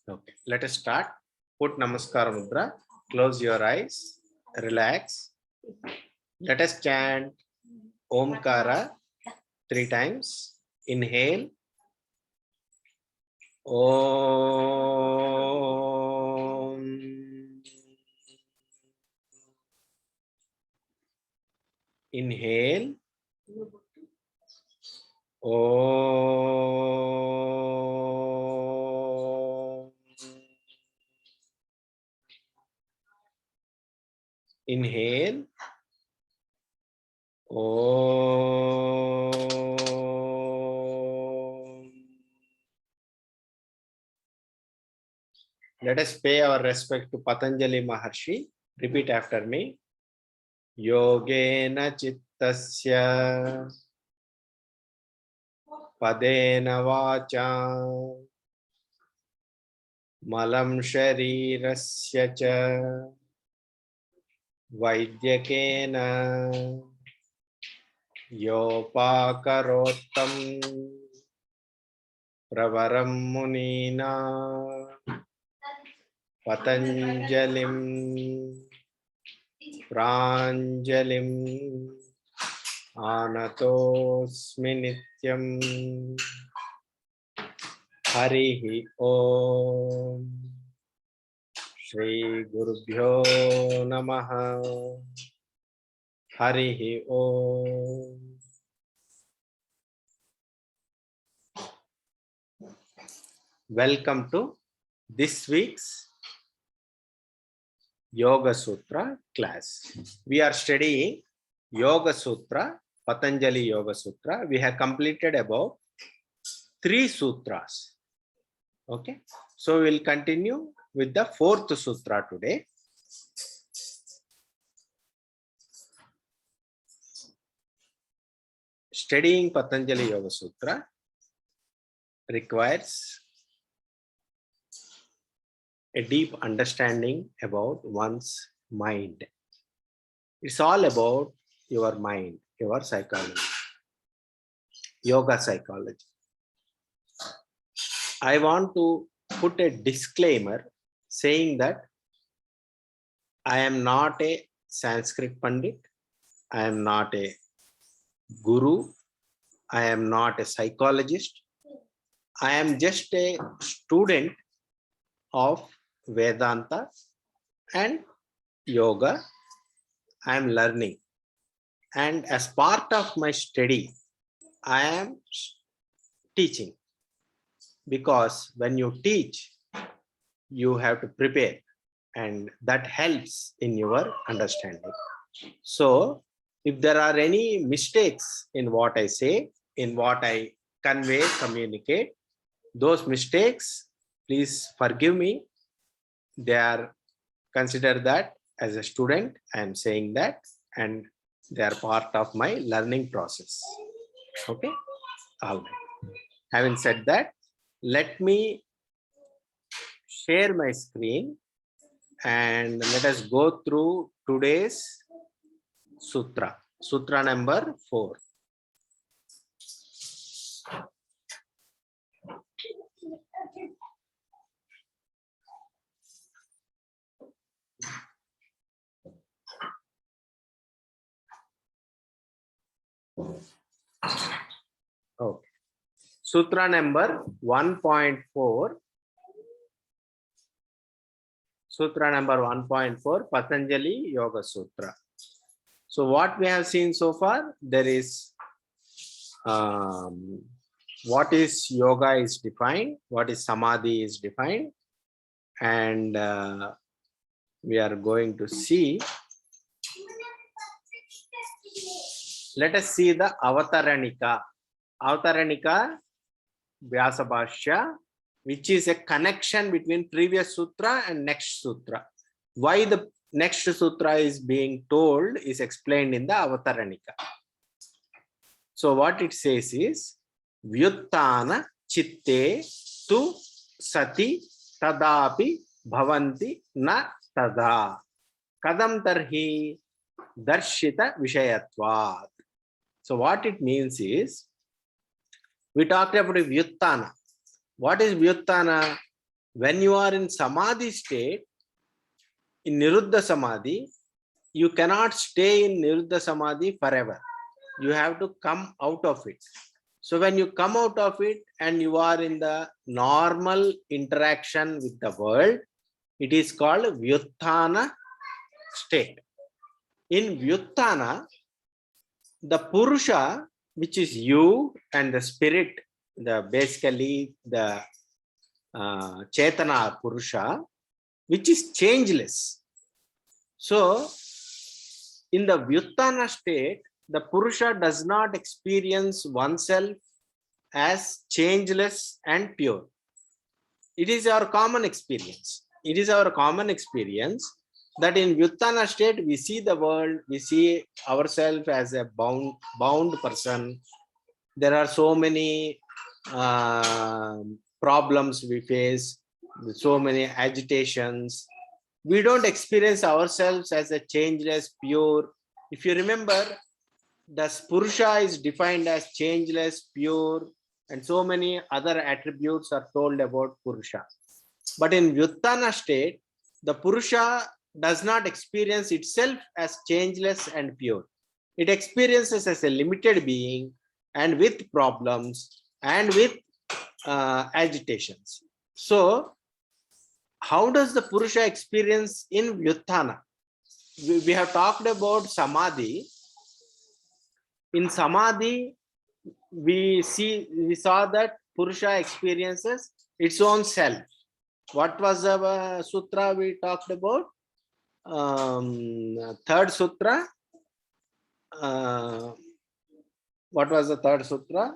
Okay, let us start. Put Namaskara Mudra. Close your eyes. Relax. Let us chant Omkara 3 times. Inhale. Om. Inhale. Om. Inhale. Om. Let us pay our respect to Patanjali Maharshi. Repeat after me. Yogena Chittasya Padena Vacha Malam Sharirasya Cha Vaidyakena Yopakarottam Pravaram Munina Patanjalim Pranjalim Anatosmi Nityam Harihi Om Shri Gurubhyo Namaha Harihi Om. Welcome to this week's Yoga Sutra class. We are studying Yoga Sutra, Patanjali Yoga Sutra. We have completed about 3 sutras. Okay, so we will continue with the 4th sutra today. Studying Patanjali Yoga Sutra requires a deep understanding about one's mind. It's all about your mind, your psychology, yoga psychology. I want to put a disclaimer saying that I am not a Sanskrit Pandit, I am not a guru, I am not a psychologist, I am just a student of Vedanta and yoga. I am learning, and as part of my study I am teaching, because when you teach you have to prepare, and that helps in your understanding. So if there are any mistakes in what I say, in what I convey, communicate, those mistakes, please forgive me. They are, consider that as a student I am saying that, and they are part of my learning process. Okay, all right. Having said that, let me share my screen and let us go through today's sutra, sutra number 4. Okay. Sutra number 1.4. Sutra number 1.4, Patanjali Yoga Sutra. So what we have seen so far, there is what is yoga is defined, what is samadhi is defined, and we are going to see. Let us see the Avataranika. Avataranika Vyasa Bhashya, which is a connection between previous sutra and next sutra. Why the next sutra is being told is explained in the Avataranika. So what it says is, Vyuttana chitte tu sati tadapi bhavanti na tada kadam tarhi darshita vishayatvat. So what it means is, we talked about Vyuttana. What is Vyuttana? when you are in samadhi state, in niruddha samadhi, you cannot stay in niruddha samadhi forever. You have to come out of it. So when you come out of it and you are in the normal interaction with the world, it is called vyuthana state. In vyuthana, the purusha, which is you, and the spirit, the basically the chetana purusha, which is changeless. So in the vyuthana state, the purusha does not experience oneself as changeless and pure. It is our common experience. It is our common experience that in vyuthana state we see the world, we see ourselves as a bound person. There are so many problems we face, so many agitations. We don't experience ourselves as a changeless, pure. If you remember, the purusha is defined as changeless, pure, and so many other attributes are told about purusha. But in vyuthana state, the purusha does not experience itself as changeless and pure. It experiences as a limited being and with problems and with agitations. So how does the purusha experience in vyuthana? We have talked about samadhi. In samadhi, we saw that purusha experiences its own self. What was the sutra we talked about? Third sutra. What was the third sutra?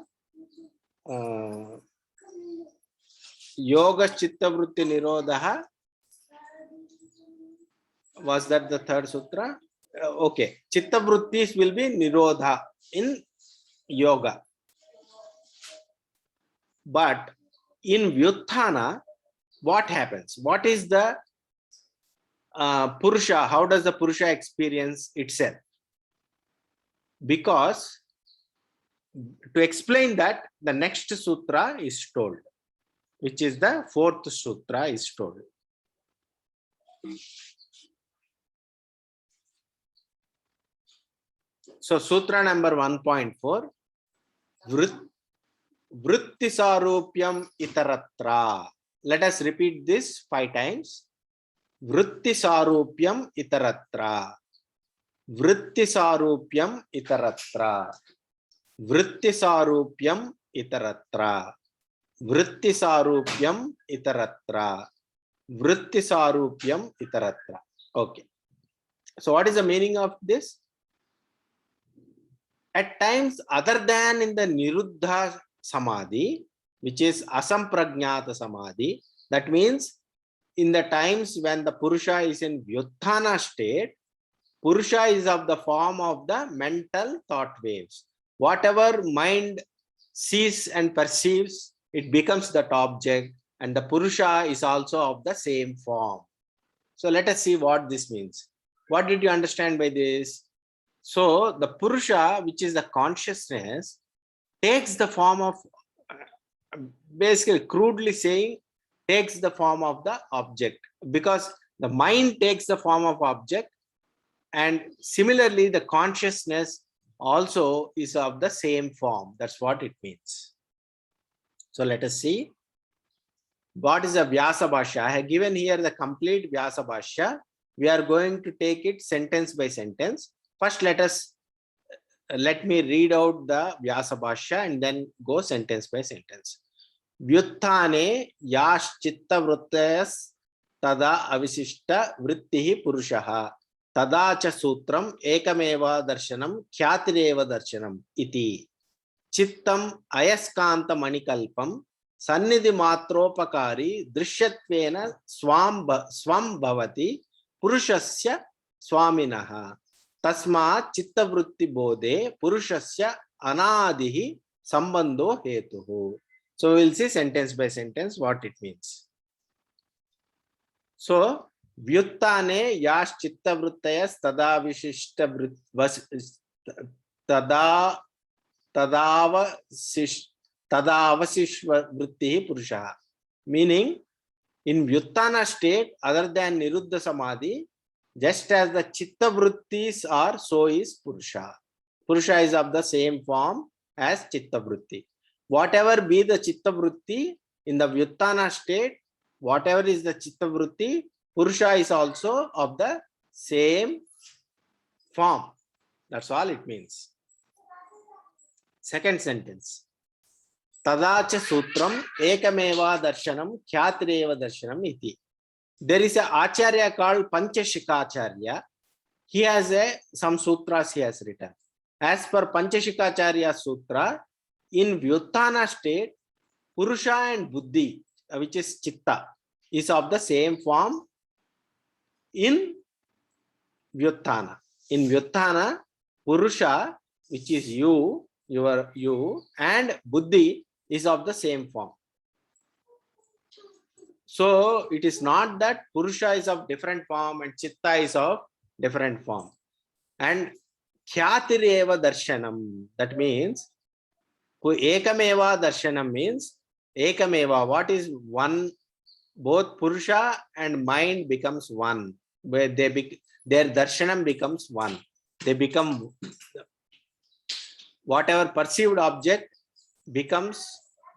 Yoga chitta vritti nirodha. Was that the third sutra? Okay, chitta vrittis will be nirodha in yoga. But in vyuthana, what happens? What is the purusha? How does the purusha experience itself? Because to explain that, the next sutra is told, which is the fourth sutra is told. So sutra number 1.4, vritti sarupyam itaratra. Let us repeat this 5 times. Vritti sarupyam itaratra. Vritti sarupyam itaratra. Vritti sarupyam itaratra. Vritti sarupyam itaratra. Vritti sarupyam itaratra. Okay. So what is the meaning of this? At times, other than in the niruddha samadhi, which is asampragnata samadhi, that means in the times when the purusha is in vyuthana state, purusha is of the form of the mental thought waves. Whatever mind sees and perceives, it becomes that object, and the purusha is also of the same form. So let us see what this means. What did you understand by this? So the purusha, which is the consciousness, takes the form of, basically crudely saying, takes the form of the object, because the mind takes the form of object, and similarly the consciousness also is of the same form. That's what it means. So let us see what is a Vyasa Bhashya. I have given here the complete Vyasa Bhashya. We are going to take it sentence by sentence. First, let me read out the Vyasa Bhashya and then go sentence by sentence. Vyuthane yash chitta vrittayas tada avisishta vrittihi purushaha tada cha sutram ekameva darshanam khyatireva darshanam iti chittam ayaskanta manikalpam sannidhi matropakari drishatvena swam bhavati purushasya swamiнаha tasmat chitta vritti bodhe purushasya anadihi sambandho hetuhu. So we will see sentence by sentence what it means. So vyuttane yash chitta vrittayas tada vishishta tadavashishva vrittihi purushaha. Meaning, In Vyuttana state, other than Niruddha Samadhi, just as the Chitta Vrittis are, so is Purusha. Purusha is of the same form as Chitta Vritti. Whatever be the Chitta Vritti in the Vyuttana state, whatever is the Chitta Vritti, Purusha is also of the same form. That's all it means. Second sentence. Tadacha Sutram Ekameva Darshanam Khyatireva Darshanam iti. There is a Acharya called Panchashikacharya. He has some sutras he has written. As per Panchashikacharya Sutra, in Vyuttana state, Purusha and Buddhi, which is Chitta, is of the same form in Vyuttana. In Vyuttana, Purusha, which is you, and Buddhi is of the same form. So it is not that Purusha is of different form and Chitta is of different form. And Khyatireva Darshanam, that means Ekameva Darshanam means Ekameva. What is one? Both Purusha and mind becomes one. Where their Darshanam becomes one. They become, whatever perceived object becomes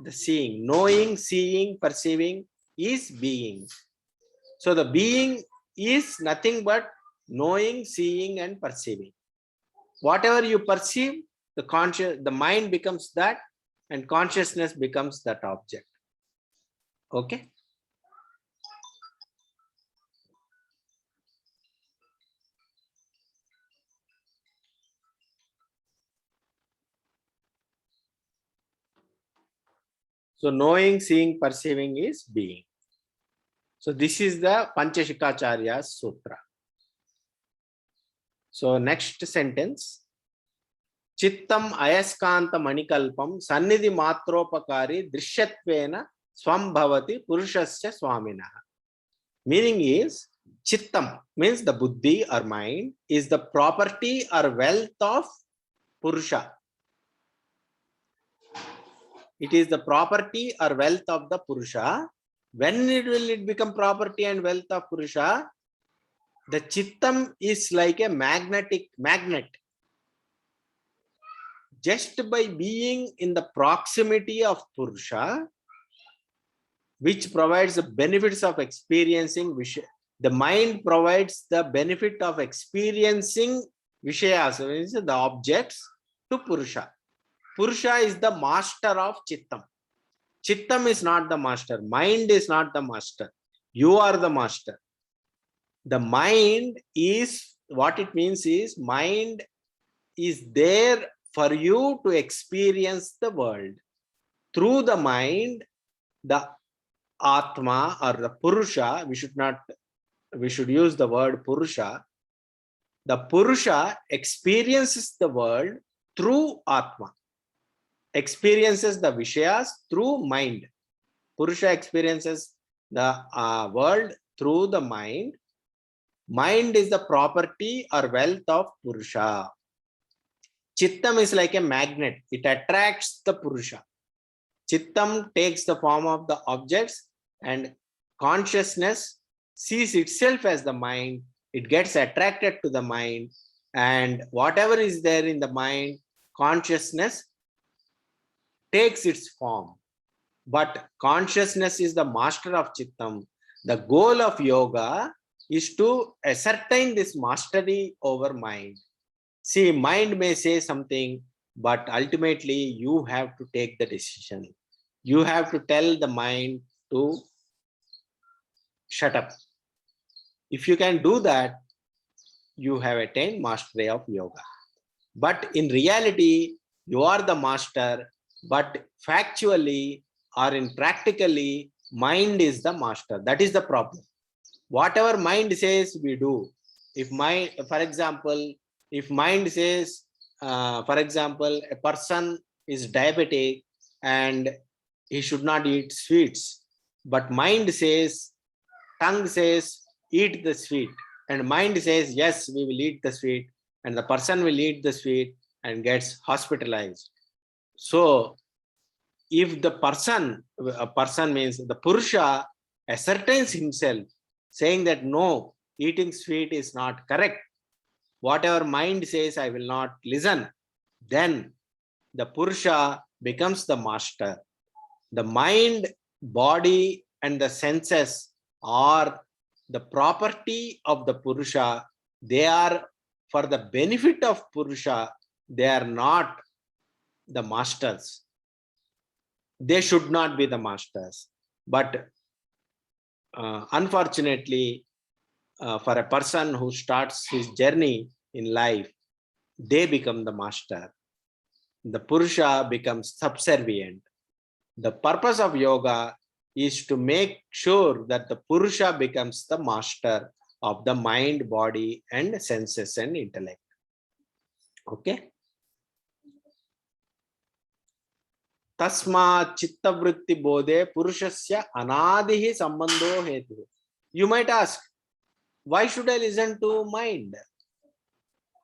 the seeing. Knowing, seeing, perceiving is being. So the being is nothing but knowing, seeing, and perceiving. Whatever you perceive, the mind becomes that, and consciousness becomes that object. Okay. So knowing, seeing, perceiving is being. So this is the Panchashikacharya Sutra. So next sentence. Chittam ayaskanta manikalpam sannidhi matropakari drishatvena swam bhavati purushasya swamina. Meaning is, Chittam means the buddhi or mind is the property or wealth of Purusha. It is the property or wealth of the Purusha. When will it become property and wealth of Purusha? The Chittam is like a magnet. Just by being in the proximity of Purusha, which provides the benefits of experiencing Vishaya. The mind provides the benefit of experiencing Vishayas, the objects, to Purusha. Purusha is the master of Chittam. Chittam is not the master. Mind is not the master. You are the master. The mind is, what it means is, mind is there for you to experience the world. Through the mind, the Atma or the Purusha, we should use the word Purusha. The Purusha experiences the world through Atma. Experiences the Vishayas through mind. Purusha experiences the world through the mind. Mind is the property or wealth of Purusha. Chittam is like a magnet. It attracts the Purusha. Chittam takes the form of the objects, and consciousness sees itself as the mind. It gets attracted to the mind, and whatever is there in the mind, consciousness takes its form. But consciousness is the master of Chittam. The goal of yoga is to ascertain this mastery over mind. See, mind may say something, but ultimately you have to take the decision. You have to tell the mind to shut up. If you can do that, you have attained mastery of yoga. But in reality, you are the master, but factually or in practically, mind is the master. That is the problem. Whatever mind says, we do. If mind, for example, if mind says, for example, a person is diabetic and he should not eat sweets, but mind says, tongue says, eat the sweet, and mind says, yes, we will eat the sweet, and the person will eat the sweet and gets hospitalized. So if the person, a person means the Purusha ascertains himself, saying that no, eating sweet is not correct. Whatever mind says, I will not listen. Then the Purusha becomes the master. The mind, body, and the senses are the property of the Purusha. They are for the benefit of Purusha. They are not the masters. They should not be the masters. But unfortunately, for a person who starts his journey in life, they become the master. The Purusha becomes subservient. The purpose of yoga is to make sure that the Purusha becomes the master of the mind, body, and senses and intellect. Okay. Tasma chitta vritti bodhe purushasya anadihi sambandho hetu. You might ask, why should I listen to mind?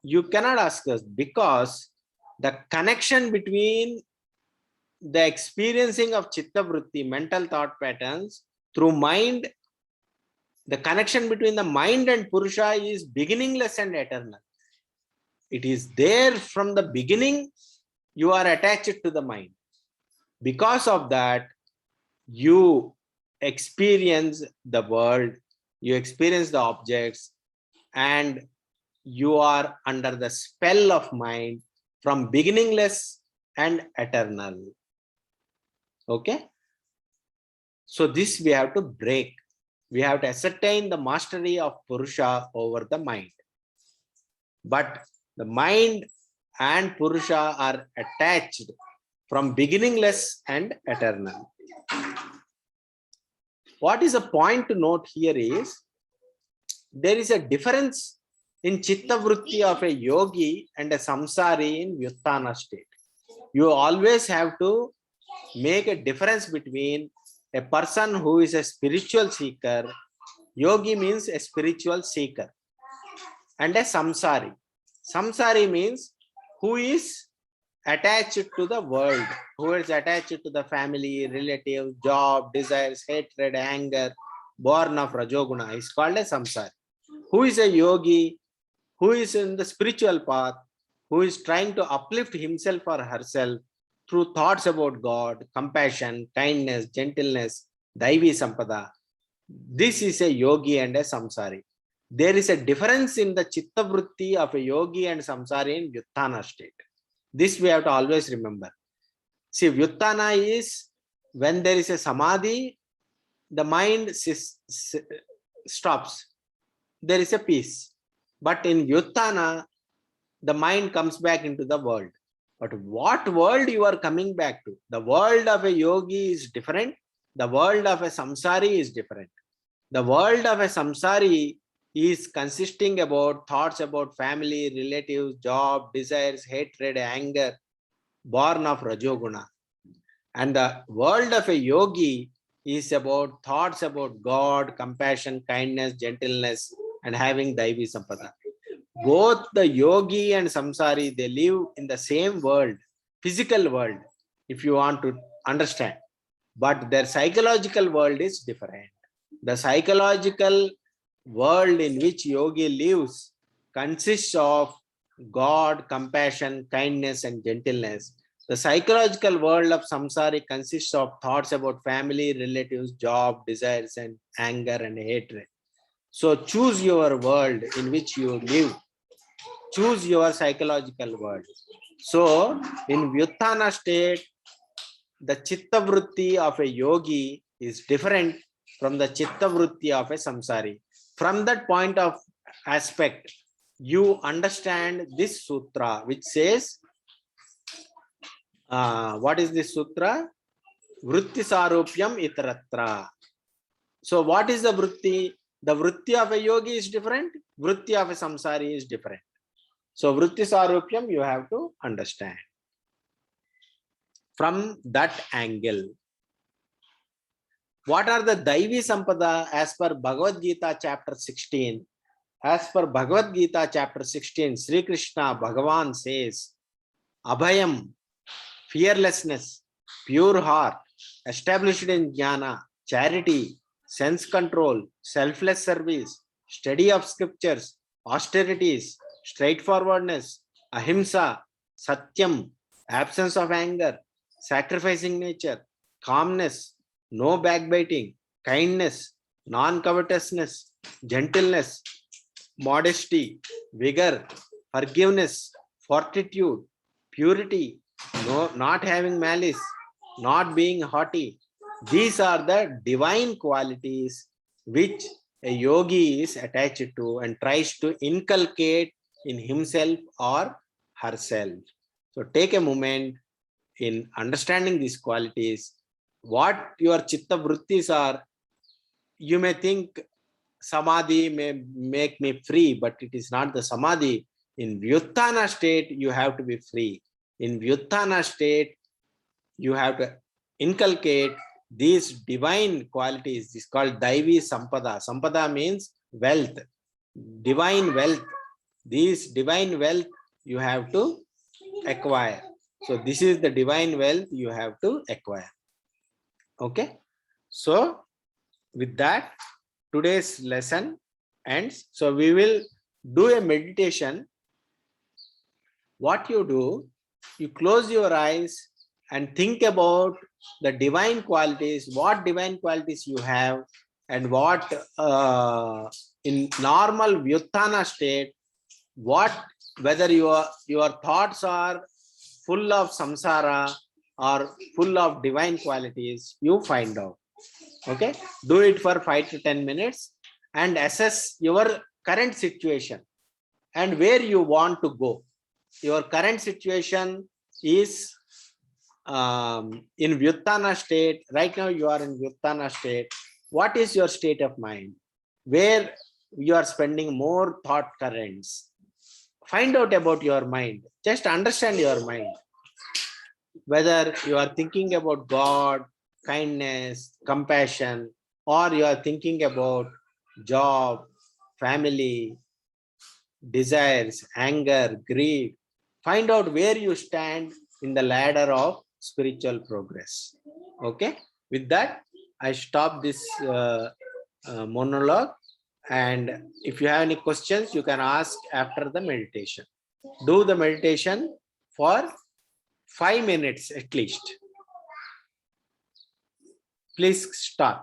You cannot ask us, because the connection between the experiencing of chitta vritti, mental thought patterns, through mind, the connection between the mind and Purusha is beginningless and eternal. It is there from the beginning. You are attached to the mind. Because of that, you experience the world, you experience the objects, and you are under the spell of mind from beginningless and eternal. Okay? So this we have to break. We have to ascertain the mastery of Purusha over the mind. But the mind and Purusha are attached from beginningless and eternal. What is a point to note here is, there is a difference in chitta vritti of a yogi and a samsari in vyuttana state. You always have to make a difference between a person who is a spiritual seeker, yogi means a spiritual seeker, and a samsari. Samsari means who is attached to the world, who is attached to the family, relatives, job, desires, hatred, anger, born of Rajoguna, is called a samsari. Who is a yogi, who is in the spiritual path, who is trying to uplift himself or herself through thoughts about God, compassion, kindness, gentleness, Daivi Sampada. This is a yogi and a samsari. There is a difference in the chitta vritti of a yogi and samsari in vyuttana state. This we have to always remember. See, vyuttana is when there is a samadhi, the mind stops. There is a peace. But in vyuttana, the mind comes back into the world. But what world you are coming back to? The world of a yogi is different. The world of a samsari is different. The world of a samsari is consisting about thoughts about family, relatives, job, desires, hatred, anger, born of Rajoguna. And the world of a yogi is about thoughts about God, compassion, kindness, gentleness, and having Daivi Sampada. Both the yogi and samsari, they live in the same world, physical world, if you want to understand. But their psychological world is different. The psychological world in which yogi lives consists of God, compassion, kindness, and gentleness. The psychological world of samsari consists of thoughts about family, relatives, job, desires, and anger and hatred. So choose your world in which you live. Choose your psychological world. So in vyuttana state, the chitta vritti of a yogi is different from the chitta vritti of a samsari. From that point of aspect, you understand this sutra, which says, what is this sutra? Vritti sarupyam itaratra. So what is the vritti? The vritti of a yogi is different. Vritti of a samsari is different. So vritti sarupyam you have to understand. From that angle, what are the Daivi Sampada as per Bhagavad Gita chapter 16? As per Bhagavad Gita chapter 16, Sri Krishna Bhagavan says, Abhayam, fearlessness, pure heart, established in jnana, charity, sense control, selfless service, study of scriptures, austerities, straightforwardness, ahimsa, satyam, absence of anger, sacrificing nature, calmness, no backbiting, kindness, non-covetousness, gentleness, modesty, vigor, forgiveness, fortitude, purity, no, not having malice, not being haughty. These are the divine qualities which a yogi is attached to and tries to inculcate in himself or herself. So take a moment in understanding these qualities. What your chitta vrittis are, you may think samadhi may make me free, but it is not the samadhi. In vyuttana state, you have to be free. In vyuttana state, you have to inculcate these divine qualities. This is called Daivi Sampada. Sampada means wealth, divine wealth. These divine wealth you have to acquire. So this is the divine wealth you have to acquire. Okay. So with that, today's lesson ends. So we will do a meditation. What you do, you close your eyes and think about the divine qualities, what divine qualities you have, and what in normal vyuttana state, what, whether your thoughts are full of samsara or full of divine qualities, you find out. Okay, do it for 5 to 10 minutes and assess your current situation and where you want to go. Your current situation is in vyuttana state. Right now you are in vyuttana state. What is your state of mind? Where you are spending more thought currents? Find out about your mind. Just understand your mind. Whether you are thinking about God, kindness, compassion, or you are thinking about job, family, desires, anger, greed. Find out where you stand in the ladder of spiritual progress. Okay. With that, I stop this monologue. And if you have any questions, you can ask after the meditation. Do the meditation for 5 minutes at least. Please start.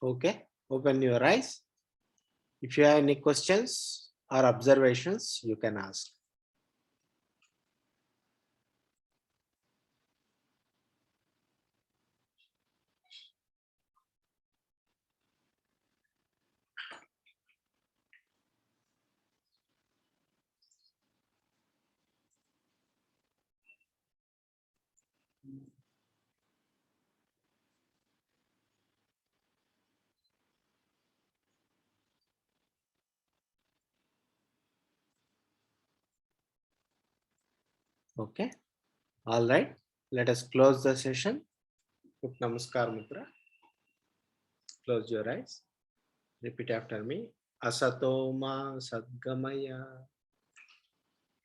Okay, open your eyes. If you have any questions or observations, you can ask. Okay, all right. Let us close the session. Put Namaskar Mudra. Close your eyes. Repeat after me. Asatoma Sadgamaya.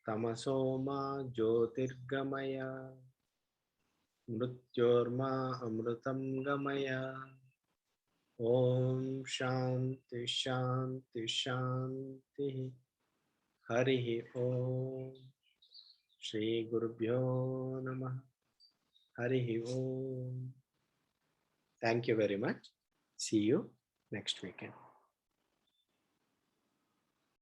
Tamasoma Jyotirgamaya. Mrityorma Amrutam Gamaya. Om Shanti Shanti Shanti. Hari Om. Shri Gurubhyo Namah. Hari Om. Thank you very much. See you next weekend.